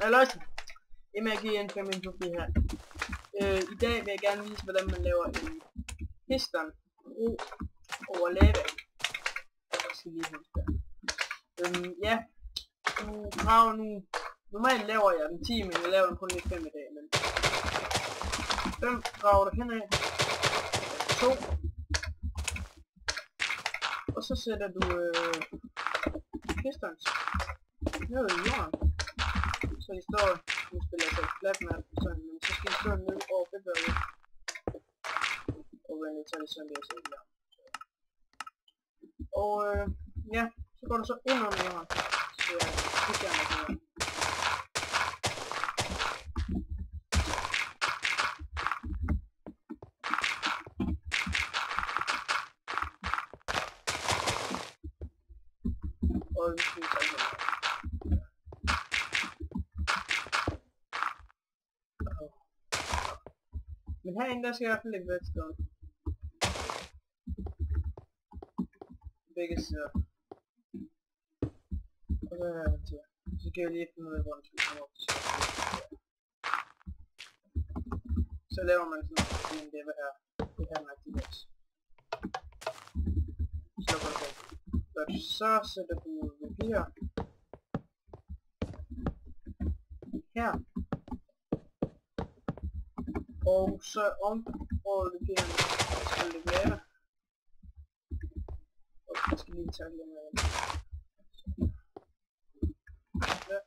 Halløjsa! MRGN5 her. I dag vil jeg gerne vise, hvordan man laver en piston bro over lava. Jeg skal lige huske det. Ja, du graver nu. Normalt laver jeg den 10, men jeg laver den kun lidt 5 i dag. Men 5 graver du henad. 2. Og så sætter du pistons ned i jorden. Så de står, nu spiller jeg så et flat map, sådan, men så skal de stå ned over bedre. Og så er det sådan, det er set der. Og ja, så går du så ind under jorden. Så jeg kigger med det her. Og vi skal så her. Men herinde der skal jeg i hvert fald lægge redstone. Begge sider. Og så her til. Så kan jeg lige finde ud af, hvordan skal komme op til. Så laver man sådan en lever her. Det her med aktiveret. Slukker det. Så sætter du papir her. Og så over det bliver skal det være. Og jeg skal lige tage lidt med. Ja.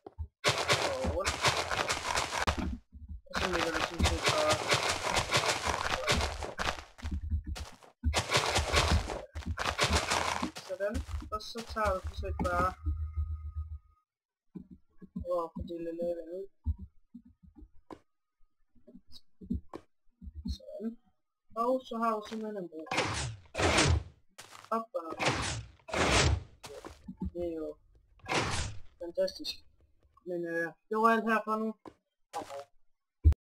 Og rundt. Og så lægger det sådan set bare. Sådan. Og så tager du sådan set bare. Og fordeler lavaen ud. Sådan. Og så har du simpelthen en bro. Op og ned. Det er jo fantastisk. Men det var alt her for nu.